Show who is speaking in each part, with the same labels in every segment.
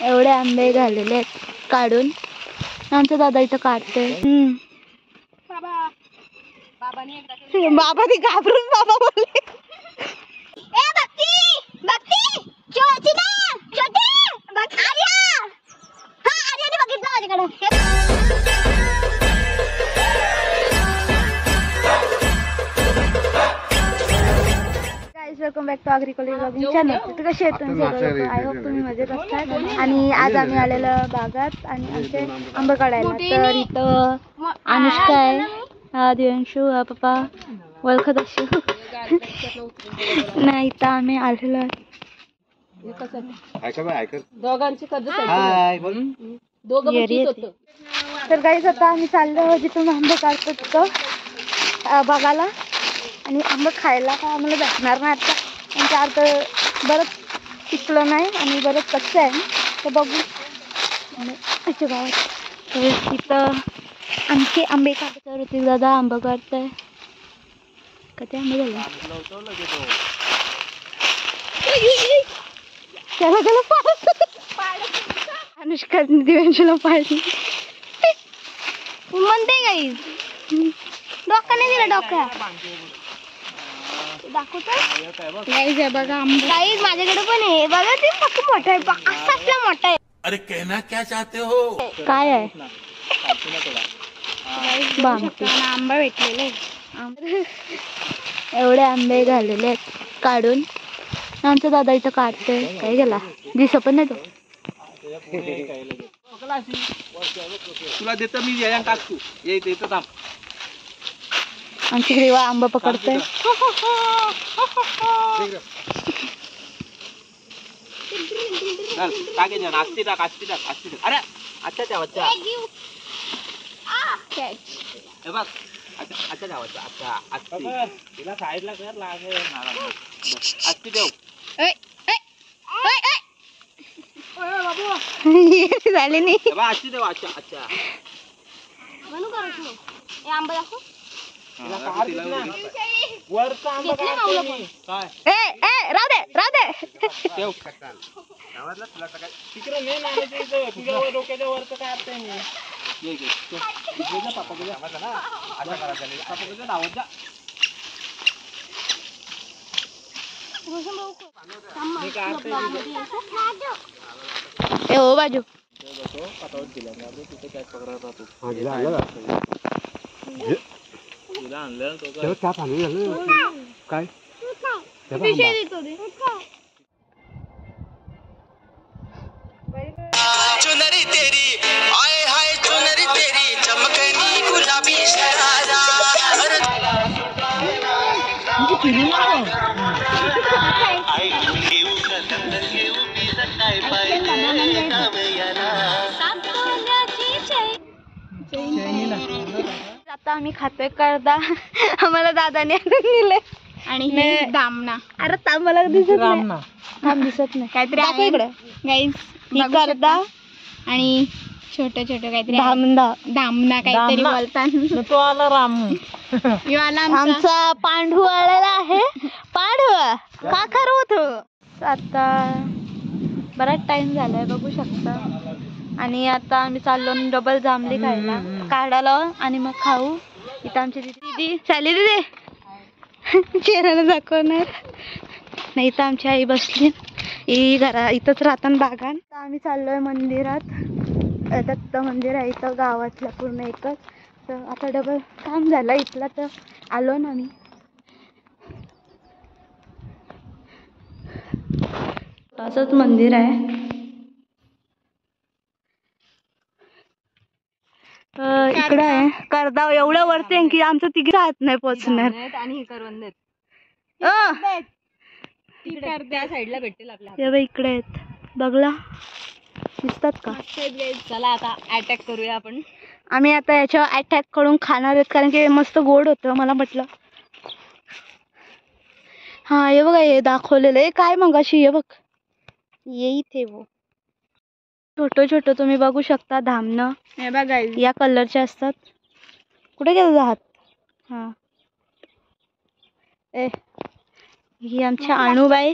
Speaker 1: एवढे आंबे झालेले आहेत काढून. आमचा दादा इथं काढतोय. बाबा ती घाबरून बाबा बोलले. Welcome back to agriculture blogging channel. तर कसे आहेत तुम्ही सगळे? आय होप तुम्ही मजेत असतात. आणि आज आम्ही आलेलो बागात आणि आमचे आंबे काढायला. तर इथं अनुष्का आहे, हा दिव्यांशू, हा पप्पा ओळखत असू नाही. इथं आम्ही आलेलो तर काहीच. आता आम्ही चाललो जिथून आंबे काढतो तिथं बघायला. आणि आंबे खायला काय आम्हाला भेटणार नाही आता, म्हणजे अर्थ बरंच पिकलं नाही आणि बरंच कच्चं आहे. तर बघू आमच्या गावात. तर तिथं आणखी आंबे काढतात. ऋतिक दादा आंबा काढताय. कधी आंबे झाले त्याला अनुष्का दिव्यांशूला पाडली म्हणते. गाईज डोका नाही दिला. डोका दाखवतो गाईज. आहे बघा गाईज, माझ्याकडे पण आहे बघा. ते फक्त मोठा आहे, असाच मोठा आहे.
Speaker 2: अरे कहना क्या चाहते हो?
Speaker 1: काय आहे आंबा भेटलेले. एवढे आंबे झालेले आहेत काढून. आमचा दादा इथं काढतोय. काय गेला दिसत पण नाही तो.
Speaker 3: तुला देतो मी काकू येतो थांब.
Speaker 1: आमची ग्रीवा आंबा पकडतोय.
Speaker 3: अरे अच्छा अच्छा अच्छा जावाचा अच्छा अच्छा तिला साईडला कर लागेल आस्ती देऊ.
Speaker 1: झाले नाही.
Speaker 3: आस्ती देऊ. अच्छा अच्छा
Speaker 1: म्हणून करायचं आंबा दाखव. हो बाजू
Speaker 3: काय
Speaker 2: चुनरी तेरी आए हाय चुनरी तेरी चमकनी गुलाबी शरारा.
Speaker 1: आता आम्ही खातोय करदा. आम्हाला दादाने दिले. आणि हे दामना. अरे ताम मला दिसत नाही. ताम दिसत नाही. काहीतरी आहे इकडं गाईस. ही करदा आणि छोटे छोटे काहीतरी दामना. दामना काहीतरी बोलतात.
Speaker 3: तो आला राम.
Speaker 1: आमचा पांडू आलेला आहे. पांडू का खरवत. आता बराच टाइम झालाय बघू शकता. आणि आता आम्ही चाललो डबल जांभली खायला काढायला आणि मग खाऊ. इथं आमची दीदी चालली. दीदी चेहऱ्याला दाखवणार नाही. इथं आमची आई बसली. ही घरा इथंच राहतात बागान. आम्ही चाललोय मंदिरात. दत्त मंदिर आहे इथं गावातलं पूर्ण एकच. तर आता डबल काम झालं इथला तर आलो ना आम्ही. असंच मंदिर आहे. इकडं आहे करदा. एवढं वरते की आमचं तिघी राहत नाही पोचणार.
Speaker 4: आणि हे करवंद साईडला भेटतील आपल्याला.
Speaker 1: इकडे आहेत बघला दिसतात का?
Speaker 4: चला आता अटॅक करूया आपण.
Speaker 1: आम्ही आता याच्या अटॅक करून खाणार आहेत कारण की मस्त गोड होतं. मला म्हटलं हा हे बघा हे दाखवलेलं आहे काय मग अशी. हे बघ येई थे वो छोटं छोटं तुम्ही बघू शकता. धामणं हे बघा या कलरचे असतात. कुठे गेलं हात? हा ही आमच्या अणुबाई.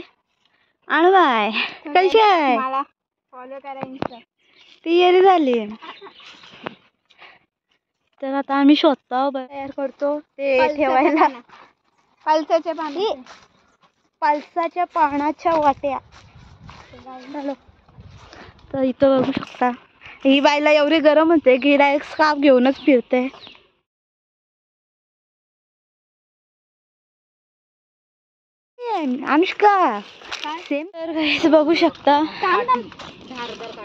Speaker 1: अणुबाई कशी आहे? फॉलो करा इंस्टा. ती येरी झाली. तर आता आम्ही शोधतो तयार करतो ते ठेवायला पालसाच्या पानाच्या वाट्या. तर इथं बघू शकता ही बाईला एवढी गरम होते की डायरेक्ट स्कार्फ घेऊनच फिरते. अनुष्का सेम. तर गाईस बघू शकता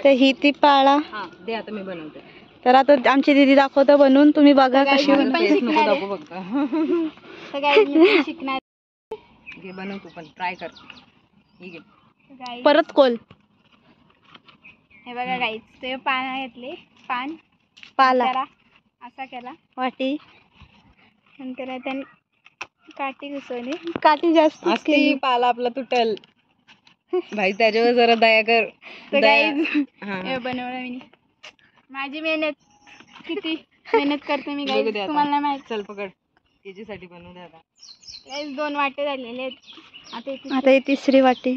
Speaker 1: तर ही ती पाळा.
Speaker 4: दे आता मी बनवते.
Speaker 1: तर आता आमची दीदी दाखवतो बनवून, तुम्ही बघा कशी
Speaker 4: शिकणार. घे बनव तू पण ट्राय कर.
Speaker 1: परत कोल.
Speaker 5: हे बघा गाईस ते पान घेतले.
Speaker 1: पाला
Speaker 5: असा केला
Speaker 1: वाटी.
Speaker 5: नंतर त्याने काठी घुसवली.
Speaker 1: काठी जास्त
Speaker 4: असली पाला आपला तुटल भाई, त्याच्यावर जरा दया कर.
Speaker 5: तर गाईस हे बनवलं मी. माझी मेहनत किती मेहनत करते मी गाईस, तुम्हाला नाही माहित.
Speaker 4: चल पकड, त्याच्यासाठी बनवू दे आता.
Speaker 5: गाईस 2 वाटे झालेले आहेत.
Speaker 1: आता ही तिसरी वाटी.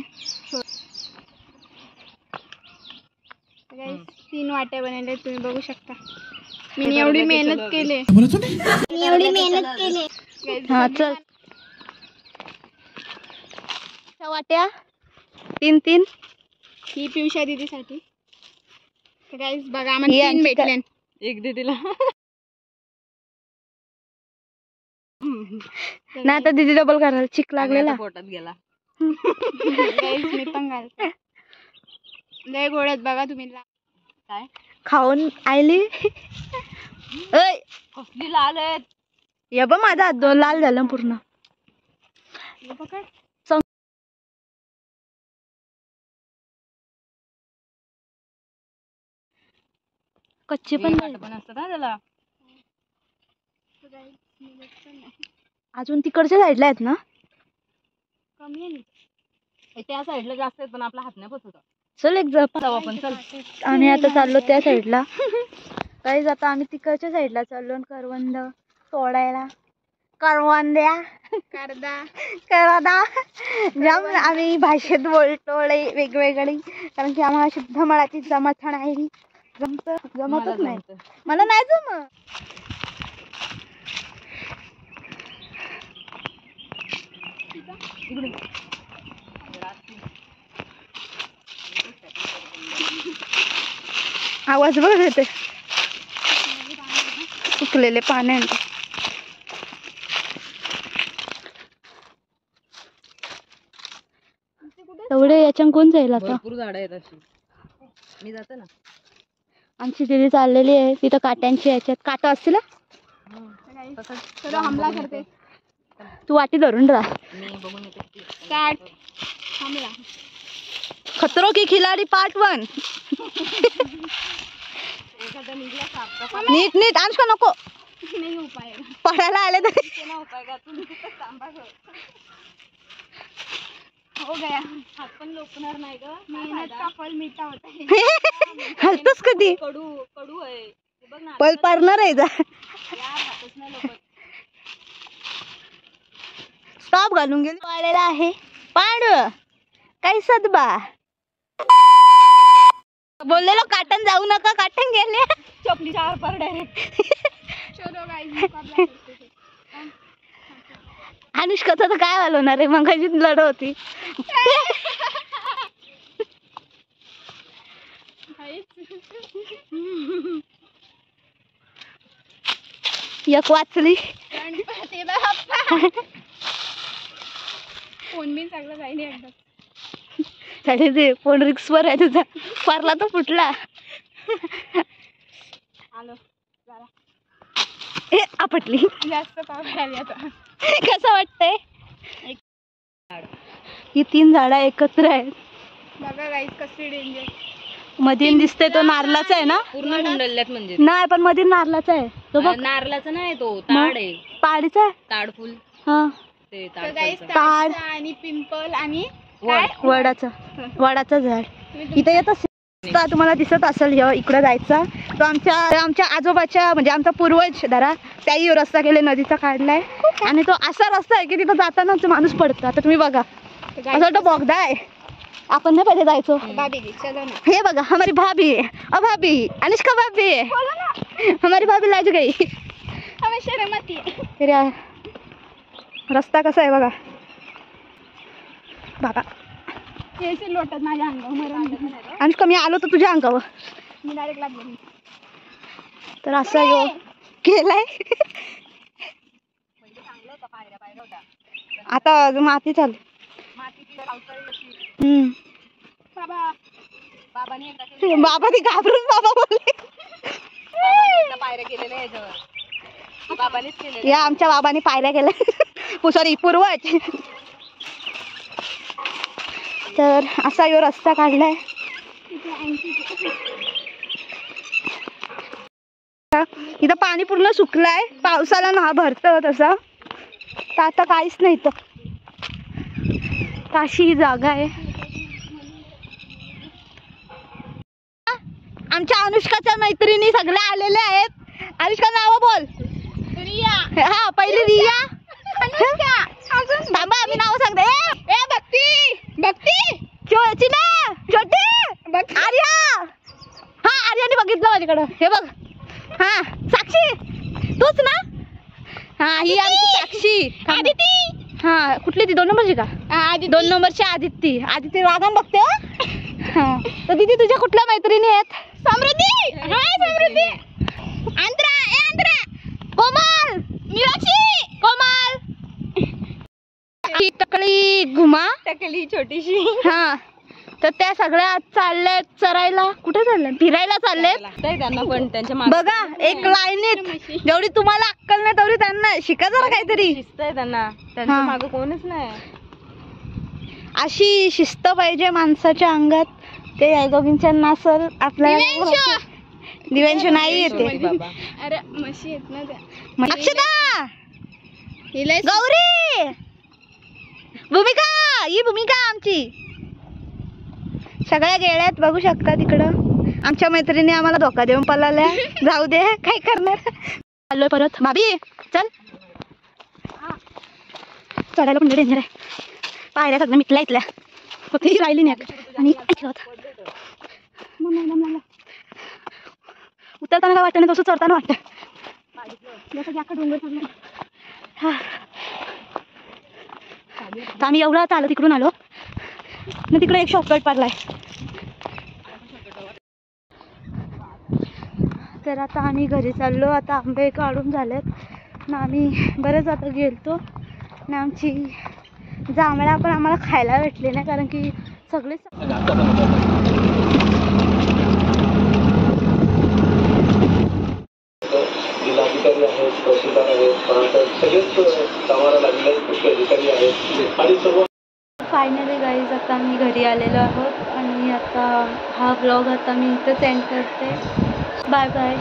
Speaker 5: गाईस 3 वाट्या बनवल्या तुम्ही बघू शकता. मी एवढी मेहनत केली.
Speaker 1: हा चल. वाट्या 3
Speaker 5: ही पिवशा दीदीसाठी. गाईस बघा आम्हाला 3 भेटले.
Speaker 4: एक दे तिला.
Speaker 1: नाही आता दीदी डबल करायला चिक लागलेला.
Speaker 4: पोटात गेला.
Speaker 5: गाईस मी पण घालते. लय गोड्यात बघा तुम्ही.
Speaker 4: काय
Speaker 1: खाऊन आयली. ऐ
Speaker 4: कसली लाल आहेत.
Speaker 1: या बघ माझा हात लाल झालं पूर्ण. कच्चे पण
Speaker 4: असतात ना त्याला.
Speaker 1: अजून तिकडच्या साईडला आहेत ना.
Speaker 5: कमी आहे
Speaker 4: त्या साईडला जास्त आहेत पण आपला हात नाही पोचत.
Speaker 1: चल एक जप
Speaker 4: आपण चल.
Speaker 1: आम्ही आता चाललो त्या साईडला. काही आता आम्ही तिकडच्या साईडला चाललो. करवंद तोडायला. करवंद्या करदा जाम आम्ही भाषेत बोलतो वेगवेगळी, कारण की आम्हाला शुद्ध मराठी जमत नाही. जमतच नाही मला. नाही जमत. आवाज बघ येते. सुकलेले पाण्याने. एवढे याच्या कोण जाईल आता.
Speaker 4: भरपूर झाडं आहेत अशी. मी जाते ना.
Speaker 1: आमची दिदी चाललेली आहे तिथं काट्यांची. याच्यात काटा असतील.
Speaker 5: हमला करते.
Speaker 1: तू वाटी धरून राहा.
Speaker 4: मी बघून येते.
Speaker 5: स्टार्ट. हमला.
Speaker 1: खतरो की खिलाडी पार्ट 1. नीट नीट अनुष्का नको.
Speaker 5: नाही उपाय
Speaker 1: पडायला आले तरी.
Speaker 5: उपाय का तुम्ही हो गया.
Speaker 4: हात पण लोकणार नाही ग.
Speaker 5: मेहनत का फल मीठा होता है.
Speaker 1: हलतोस कधी.
Speaker 4: कडू आहे बघ ना.
Speaker 1: पल पारणार आहे जा.
Speaker 4: हातच नाही लोकत.
Speaker 1: स्टॉप घालून गेले. वाढलेला आहे पांडू. काही सदबा बोललेलो काटन जाऊ नका. काटन गेले.
Speaker 4: चपलीच्या आर पार डायरेक्ट.
Speaker 5: चलो गाइस मुकाबला करते थे.
Speaker 1: अनुष्काचं तर काय हलवणार आहे. मग कशी लढ होती. एक वाचली.
Speaker 5: गणपती बाप्पा. फोन बिन सगळं जाईने एकदा.
Speaker 1: साडे ते फोन रिक्स वर आहे तुझा. पारला तो फुटला.
Speaker 5: आलो जरा
Speaker 1: ए आपटली.
Speaker 5: जास्त पावर आली आता.
Speaker 1: कसं वाटतंय. ही 3 झाडं एकत्र आहेत.
Speaker 5: बघा गाईस कसली डेंजर.
Speaker 1: मध्ये दिसते तो नारळाचा आहे ना.
Speaker 4: पूर्ण गुंडल्यात म्हणजे.
Speaker 1: नाही पण मध्ये नारळाचा आहे तो बघ.
Speaker 4: नारळाचा नाही तो ताड आहे.
Speaker 1: पाडीचा आहे.
Speaker 4: ताड फुल
Speaker 1: हा
Speaker 4: ते
Speaker 5: तर गाईस
Speaker 1: ताड
Speaker 5: आणि पिंपल आणि
Speaker 1: वडाचं झाड इथे येत असेल. तुम्हाला दिसत असेल. इकडं जायचा तो आमच्या आजोबाच्या म्हणजे आमचा पूर्वज धरा त्याही रस्ता गेले नदीचा काढलाय. आणि तो असा रस्ता आहे की तिथं जाताना माणूस पडतो. आता तुम्ही बघा असं वाटतं बोगदा आहे. आपण ना पहिले जायचो.
Speaker 5: भाभी चलो ना.
Speaker 1: हे बघा हमारी भाभी, भाभी अनुष्का भाभी, हमारी भाभी लाज गई.
Speaker 5: हमें शर्म आती है.
Speaker 1: तरी रस्ता कसा आहे बघा बाबा.
Speaker 5: केस लोटत माझ्या अंगावर मरण.
Speaker 1: अनुष्का मी आलो तर तुझ्या अंगावर.
Speaker 5: मी डायरेक्ट लागले.
Speaker 1: तर असं यो केलाय. आता माती चालू. बाबा ती घाबरून बाबा बोलले. या आमच्या बाबांनी पायऱ्या केल्या. सॉरी पूर्वज. तर असा यो रस्ता काढलाय. इथं पाणी पूर्ण सुकलंय. पावसाला ना भरतं तसं. तर आता काहीच नाही तर अशी जागा आहे. आमच्या अनुष्काच्या मैत्रिणी सगळ्या आलेल्या आहेत. अनुष्का नाव बोल.
Speaker 5: रिया.
Speaker 1: हा पहिली रिया.
Speaker 5: अनुष्का. अजून
Speaker 1: थांबा आम्ही नाव सांगते.
Speaker 5: ए भक्ती. भक्ती.
Speaker 1: चिना छोटी आर्या. हा आर्याने बघितलं माझ्याकडं. हे बघ. हा साक्षी तूच ना. हा ही आमची साक्षी.
Speaker 5: आदिती.
Speaker 1: हा कुठली ती 2 नंबरची का.
Speaker 5: आदिती.
Speaker 1: 2 नंबरची आदिती. आदिती वागण बघते. हा तर दीदी तुझ्या कुठल्या मैत्रिणी आहेत.
Speaker 5: समृद्धी. हाय समृद्धी. आंध्रा. ए आंध्रा.
Speaker 1: कोमल.
Speaker 5: मीनाक्षी.
Speaker 1: कोमल. ही टकली घुमा.
Speaker 4: टकली छोटीशी.
Speaker 1: हा तर त्या सगळ्या चालल्यात चरायला. कुठे चालल्यात. फिरायला चाललेत.
Speaker 4: त्यांना पण त्यांच्या
Speaker 1: बघा एक लाईनीत. जेवढी तुम्हाला अक्कल नाही तेवढी त्यांना शिका जरा काहीतरी.
Speaker 4: शिस्त आहे त्यांना. त्यांच्या मागं कोणच नाही.
Speaker 1: अशी शिस्त पाहिजे माणसाच्या अंगात. ते आई दोघींच्या नसल आपल्याला. दिव्यांशू नाही येते.
Speaker 5: अरे म्हशी आहेत ना त्या.
Speaker 1: अक्षता.
Speaker 5: हिला
Speaker 1: गौरी. भूमिका. ही भूमिका आमची. सगळ्या गेल्यात बघू शकता तिकडं. आमच्या मैत्रिणी आम्हाला धोका देऊन पळाल्या. जाऊ दे काय करणार. चाललोय परत. भाभी चल. चढायला पण डेंजर आहे. पायऱ्या सगळ्या मिटल्या इथल्या. फक्त ही राहिली नाही. आणि उतरताना काय वाटतं नाही तसं चढताना वाटतं. जसं की अख्खा डोंगर चढला. आम्ही एवढा चालत तिकडून आलो ना. तिकडे एक शॉर्टकट पडलाय. तर आता आम्ही घरी चाललो. आता आंबे काढून झालेत ना. आम्ही बरेच आता गेलतो ना. आमची जांभळा पण आम्हाला खायला भेटले नाही कारण की सगळे
Speaker 6: जिल्हाधिकारी आहेत, तहसीलदार आहेत, सगळेच कामाला लागले अधिकारी आहेत आणि सर्व.
Speaker 1: फायनली गाईज आता आम्ही घरी आलेलो आहोत आणि आता हा ब्लॉग आता मी इथंच एंड करते. Bye bye.